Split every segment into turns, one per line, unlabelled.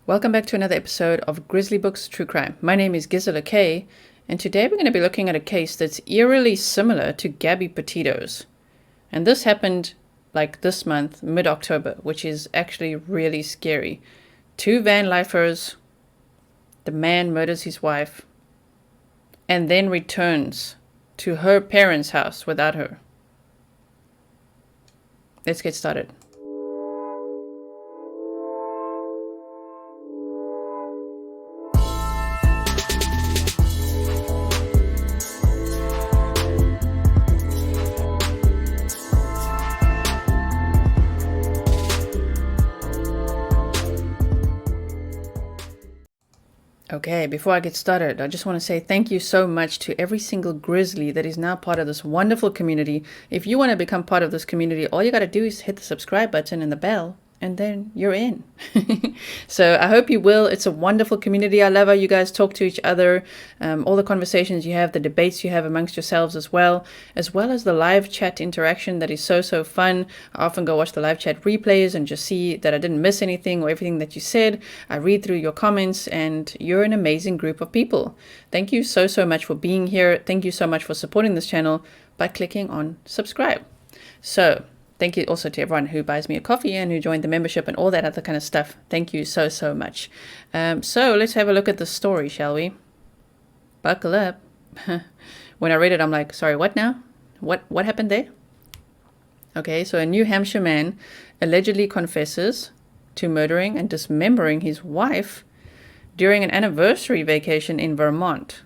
Welcome back to another episode of Grizzly Books True Crime. My name is Gisela K, and today we're going to be looking at a case that's eerily similar to Gabby Petito'S. And this happened like this month, mid-October, which is actually really scary. Two van lifers, the man murders his wife, and then returns to her parents' house without her. Let's get started. Okay, before I get started, I just want to say thank you so much to every single Grizzly that is now part of this wonderful community. If you want to become part of this community, all you got to do is hit the subscribe button and the bell, and then you're in. So I hope you will. It's a wonderful community. I love how you guys talk to each other, all the conversations you have, the debates you have amongst yourselves as well as the live chat interaction that is so fun. I often go watch the live chat replays and just see that I didn't miss anything or everything that you said. I read through your comments, and you're an amazing group of people. Thank you so much for being here. Thank you so much for supporting this channel by clicking on subscribe. So thank you also to everyone who buys me a coffee and who joined the membership and all that other kind of stuff. Thank you so much. So let's have a look at the story, shall we? Buckle up. When I read it, I'm like, sorry, what now? What happened there? Okay, so a New Hampshire man allegedly confesses to murdering and dismembering his wife during an anniversary vacation in Vermont.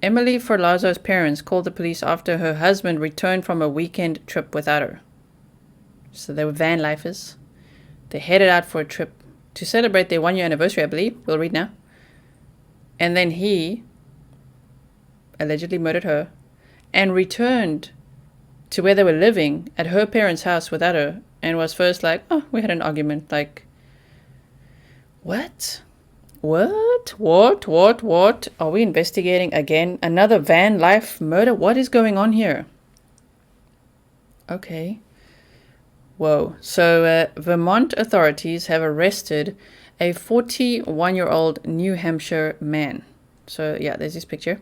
Emily Ferlazzo's parents called the police after her husband returned from a weekend trip without her. So they were van lifers. They headed out for a trip to celebrate their 1-year anniversary, I believe. We'll read now. And then he allegedly murdered her and returned to where they were living at her parents' house without her, and was first like, oh, we had an argument. Like, what? What? Are we investigating again? Another van life murder? What is going on here? Okay. Whoa. So Vermont authorities have arrested a 41-year-old New Hampshire man. So yeah, there's this picture.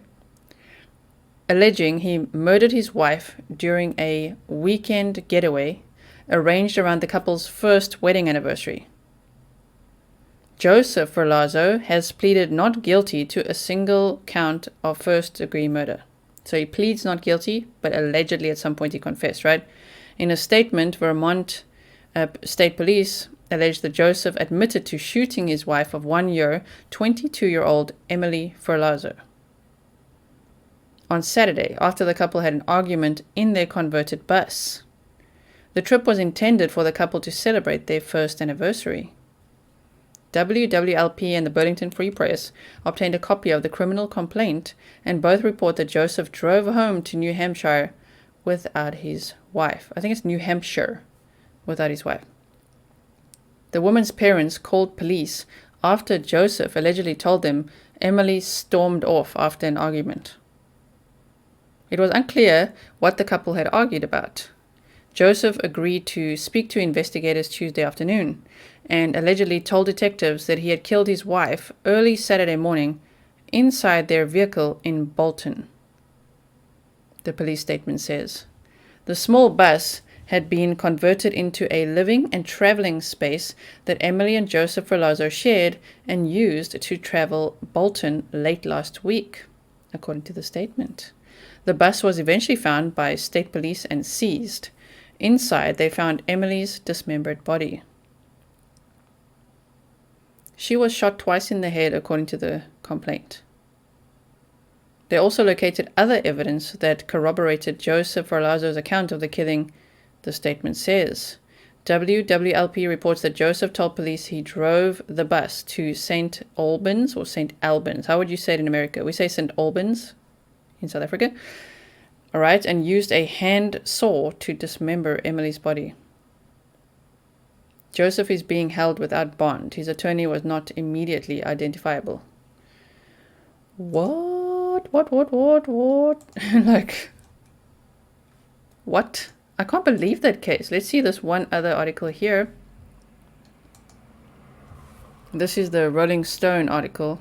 Alleging he murdered his wife during a weekend getaway arranged around the couple's first wedding anniversary. Joseph Ferlazzo has pleaded not guilty to a single count of first-degree murder. So he pleads not guilty, but allegedly at some point he confessed, right? In a statement, Vermont State Police alleged that Joseph admitted to shooting his wife of 1 year, 22-year-old Emily Ferlazzo on Saturday after the couple had an argument in their converted bus. The trip was intended for the couple to celebrate their first anniversary. WWLP and the Burlington Free Press obtained a copy of the criminal complaint, and both report that Joseph drove home to New Hampshire without his wife. I think it's New Hampshire without his wife. The woman's parents called police after Joseph allegedly told them Emily stormed off after an argument. It was unclear what the couple had argued about. Joseph agreed to speak to investigators Tuesday afternoon and allegedly told detectives that he had killed his wife early Saturday morning inside their vehicle in Bolton. The police statement says the small bus had been converted into a living and traveling space that Emily and Joseph Ferlazzo shared and used to travel Bolton late last week, according to the statement. The bus was eventually found by state police and seized. Inside, they found Emily's dismembered body. She was shot twice in the head, according to the complaint. They also located other evidence that corroborated Joseph Ferlazzo's account of the killing, the statement says. WWLP reports that Joseph told police he drove the bus to St. Albans or St. Albans. How would you say it in America? We say St. Albans in South Africa. All right, and used a hand saw to dismember Emily's body. Joseph is being held without bond. His attorney was not immediately identifiable. What? Like, what? I can't believe that case. Let's see this one other article here. This is the Rolling Stone article.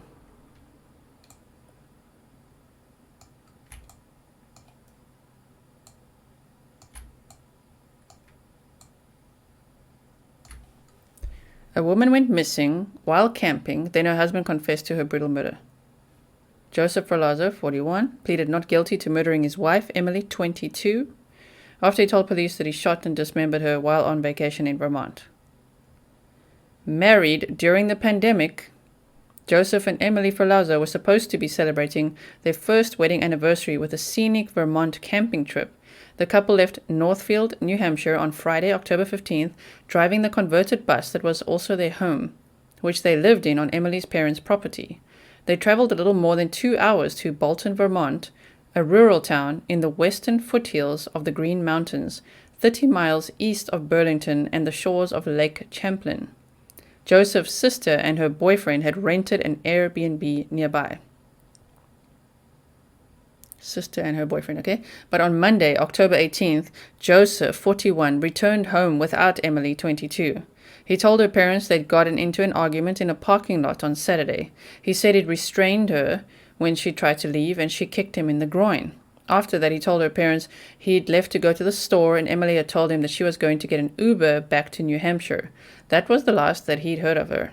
A woman went missing while camping, then her husband confessed to her brutal murder. Joseph Ferlazzo, 41, pleaded not guilty to murdering his wife, Emily, 22, after he told police that he shot and dismembered her while on vacation in Vermont. Married during the pandemic, Joseph and Emily Ferlazzo were supposed to be celebrating their first wedding anniversary with a scenic Vermont camping trip. The couple left Northfield, New Hampshire on Friday, October 15th, driving the converted bus that was also their home, which they lived in on Emily's parents' property. They traveled a little more than 2 hours to Bolton, Vermont, a rural town in the western foothills of the Green Mountains, 30 miles east of Burlington and the shores of Lake Champlain. Joseph's sister and her boyfriend had rented an Airbnb nearby. Sister and her boyfriend, okay? But on Monday, October 18th, Joseph, 41, returned home without Emily, 22. He told her parents they'd gotten into an argument in a parking lot on Saturday. He said he'd restrained her when she tried to leave and she kicked him in the groin. After that, he told her parents he'd left to go to the store and Emily had told him that she was going to get an Uber back to New Hampshire. That was the last that he'd heard of her.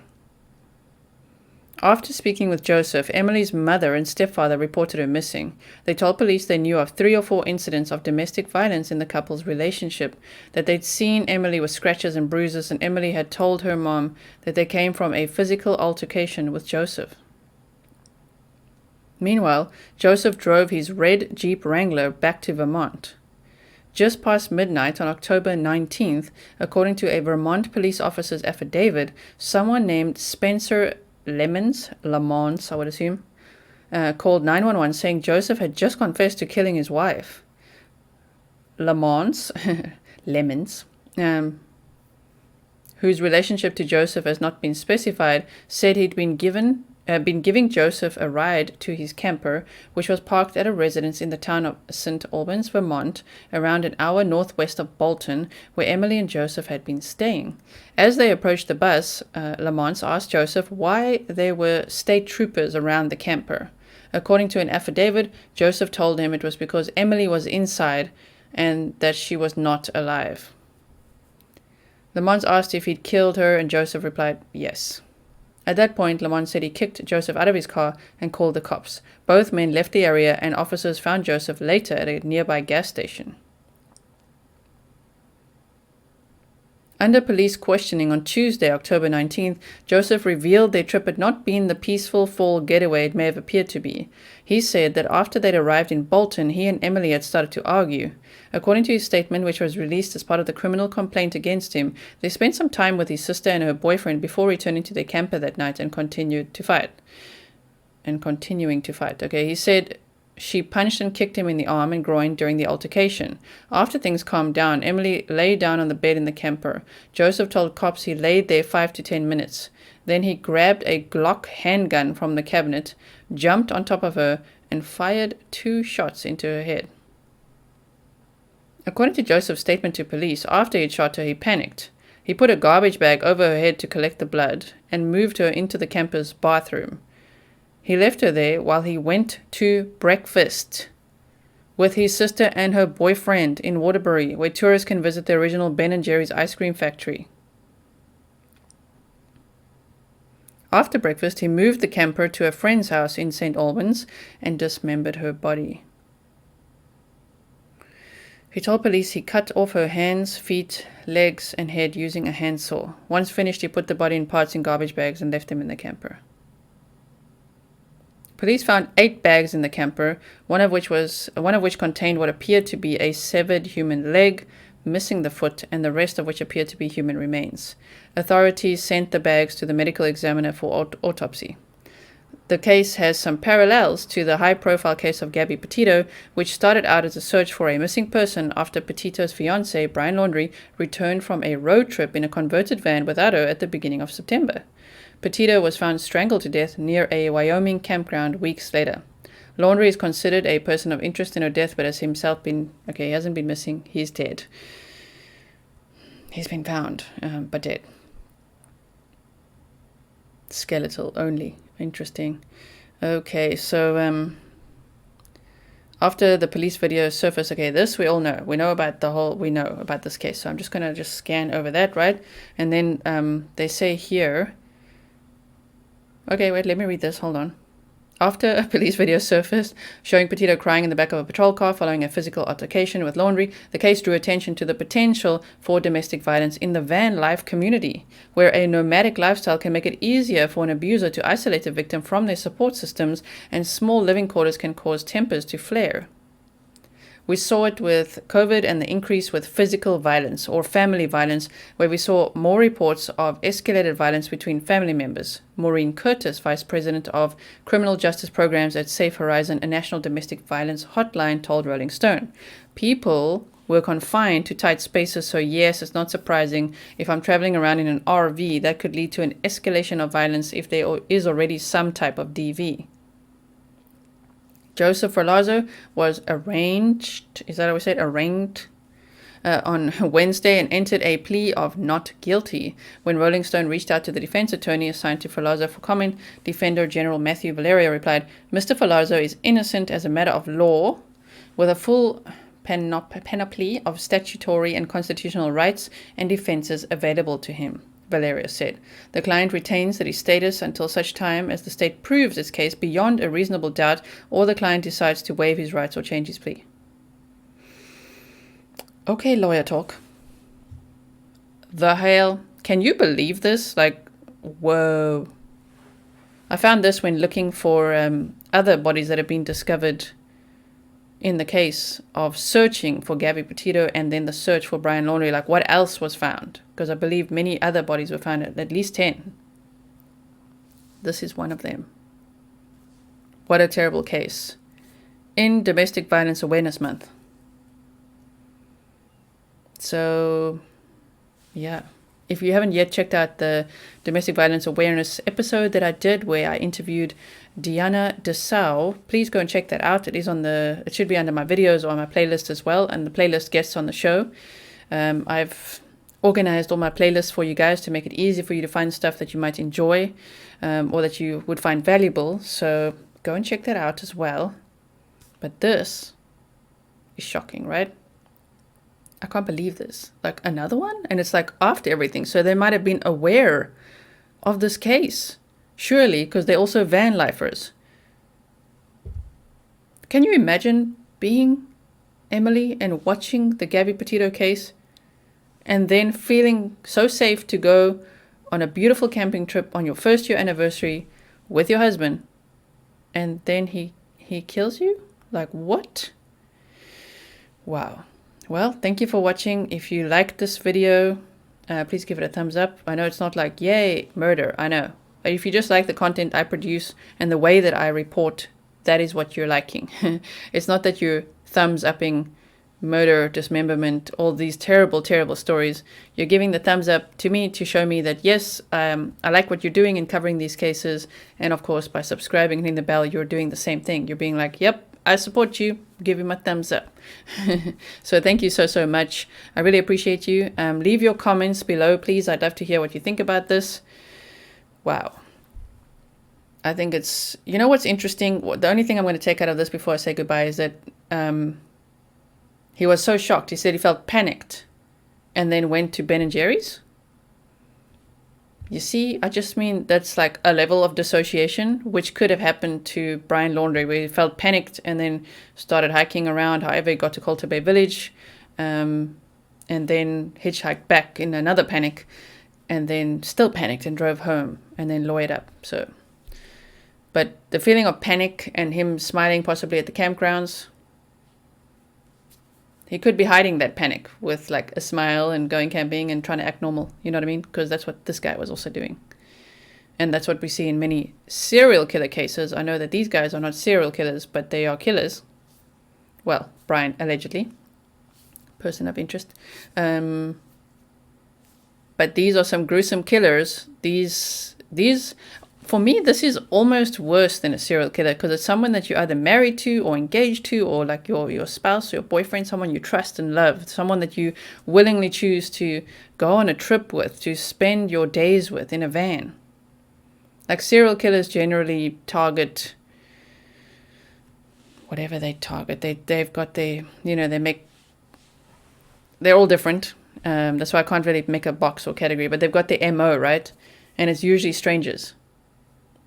After speaking with Joseph, Emily's mother and stepfather reported her missing. They told police they knew of 3 or 4 incidents of domestic violence in the couple's relationship, that they'd seen Emily with scratches and bruises, and Emily had told her mom that they came from a physical altercation with Joseph. Meanwhile, Joseph drove his red Jeep Wrangler back to Vermont. Just past midnight on October 19th, according to a Vermont police officer's affidavit, someone named Spencer Lemons, I would assume, called 911 saying Joseph had just confessed to killing his wife. Lemons, whose relationship to Joseph has not been specified, said he'd been giving Joseph a ride to his camper, which was parked at a residence in the town of St. Albans, Vermont, around an hour northwest of Bolton, where Emily and Joseph had been staying. As they approached the bus, Lamont asked Joseph why there were state troopers around the camper. According to an affidavit, Joseph told him it was because Emily was inside and that she was not alive. Lamont asked if he'd killed her, and Joseph replied, yes. At that point, Lamont said he kicked Joseph out of his car and called the cops. Both men left the area, and officers found Joseph later at a nearby gas station. Under police questioning on Tuesday, October 19th, Joseph revealed their trip had not been the peaceful fall getaway it may have appeared to be. He said that after they'd arrived in Bolton, he and Emily had started to argue. According to his statement, which was released as part of the criminal complaint against him, they spent some time with his sister and her boyfriend before returning to their camper that night and continuing to fight. Okay, he said she punched and kicked him in the arm and groin during the altercation. After things calmed down, Emily lay down on the bed in the camper. Joseph told cops he laid there 5 to 10 minutes. Then he grabbed a Glock handgun from the cabinet, jumped on top of her, and fired 2 shots into her head. According to Joseph's statement to police, after he'd shot her, he panicked. He put a garbage bag over her head to collect the blood and moved her into the camper's bathroom. He left her there while he went to breakfast with his sister and her boyfriend in Waterbury, where tourists can visit the original Ben & Jerry's ice cream factory. After breakfast, he moved the camper to a friend's house in St. Albans and dismembered her body. He told police he cut off her hands, feet, legs, and head using a handsaw. Once finished, he put the body in parts in garbage bags and left them in the camper. Police found 8 bags in the camper, one of which contained what appeared to be a severed human leg, missing the foot, and the rest of which appeared to be human remains. Authorities sent the bags to the medical examiner for autopsy. The case has some parallels to the high-profile case of Gabby Petito, which started out as a search for a missing person after Petito's fiancé, Brian Laundrie, returned from a road trip in a converted van without her at the beginning of September. Petito was found strangled to death near a Wyoming campground weeks later. Laundrie is considered a person of interest in her death, but he hasn't been missing. He's dead. He's been found, but dead. Skeletal only. Interesting. Okay, so after the police video surfaced, okay, this we all know. We know about this case. So I'm just going to scan over that, right? And then they say here, okay, wait, let me read this. Hold on. After a police video surfaced showing Petito crying in the back of a patrol car following a physical altercation with Laundrie, the case drew attention to the potential for domestic violence in the van life community, where a nomadic lifestyle can make it easier for an abuser to isolate a victim from their support systems, and small living quarters can cause tempers to flare. We saw it with COVID and the increase with physical violence or family violence, where we saw more reports of escalated violence between family members. Maureen Curtis, Vice President of Criminal Justice Programs at Safe Horizon, a national domestic violence hotline, told Rolling Stone. People were confined to tight spaces, so yes, it's not surprising if I'm traveling around in an RV, that could lead to an escalation of violence if there is already some type of DV. Joseph Ferlazzo was arraigned, is that how we say it? Arraigned on Wednesday and entered a plea of not guilty. When Rolling Stone reached out to the defense attorney assigned to Ferlazzo for comment, Defender General Matthew Valerio replied, Mr. Ferlazzo is innocent as a matter of law, with a full panoply of statutory and constitutional rights and defenses available to him. Valerio said. The client retains his status until such time as the state proves its case beyond a reasonable doubt or the client decides to waive his rights or change his plea. Okay, lawyer talk. The hell? Can you believe this? Like, whoa. I found this when looking for other bodies that have been discovered in the case of searching for Gabby Petito and then the search for Brian Laundrie, like what else was found? Because I believe many other bodies were found, at least 10. This is one of them. What a terrible case. In Domestic Violence Awareness Month. So, yeah. If you haven't yet checked out the Domestic Violence Awareness episode that I did where I interviewed Diana Dessau, please go and check that out. It should be under my videos or my playlist as well, and the playlist guests on the show. I've organized all my playlists for you guys to make it easy for you to find stuff that you might enjoy or that you would find valuable. So go and check that out as well. But this is shocking, right? I can't believe this. Like another one? And it's like after everything. So they might have been aware of this case. Surely, because they're also van lifers. Can you imagine being Emily and watching the Gabby Petito case and then feeling so safe to go on a beautiful camping trip on your first year anniversary with your husband and then he kills you? Like what? Wow. Well, thank you for watching. If you liked this video, please give it a thumbs up. I know it's not like, yay, murder. I know. But if you just like the content I produce and the way that I report, that is what you're liking. It's not that you're thumbs upping murder, dismemberment, all these terrible, terrible stories. You're giving the thumbs up to me to show me that, yes, I like what you're doing in covering these cases. And of course, by subscribing and hitting the bell, you're doing the same thing. You're being like, yep, I support you. Give you my thumbs up. So thank you so much. I really appreciate you. Leave your comments below, please. I'd love to hear what you think about this. Wow. I think it's, you know what's interesting? The only thing I'm going to take out of this before I say goodbye is that he was so shocked. He said he felt panicked and then went to Ben & Jerry's. You see, I just mean that's like a level of dissociation, which could have happened to Brian Laundrie, where he felt panicked and then started hiking around. However, he got to Colter Bay Village and then hitchhiked back in another panic and then still panicked and drove home and then lawyered up. So, but the feeling of panic and him smiling possibly at the campgrounds, he could be hiding that panic with like a smile and going camping and trying to act normal. You know what I mean? Because that's what this guy was also doing. And that's what we see in many serial killer cases. I know that these guys are not serial killers, but they are killers. Well, Brian, allegedly. Person of interest. But these are some gruesome killers. These, for me, this is almost worse than a serial killer because it's someone that you're either married to or engaged to or like your spouse or your boyfriend, someone you trust and love, someone that you willingly choose to go on a trip with, to spend your days with in a van. Like serial killers generally target whatever they target. They've got their, they're all different. That's why I can't really make a box or category, but they've got their MO, right? And it's usually strangers.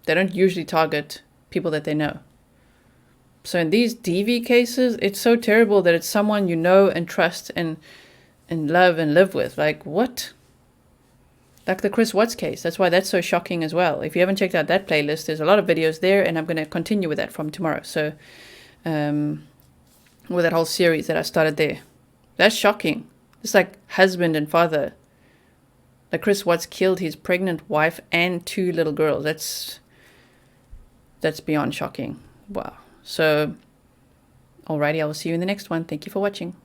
They don't usually target people that they know. So in these DV cases, it's so terrible that it's someone you know and trust and love and live with. Like, what? Like the Chris Watts case. That's why that's so shocking as well. If you haven't checked out that playlist, there's a lot of videos there, and I'm going to continue with that from tomorrow. So, with that whole series that I started there. That's shocking. It's like husband and father. Like Chris Watts killed his pregnant wife and 2 little girls. That's beyond shocking. Wow. So, alrighty, I will see you in the next one. Thank you for watching.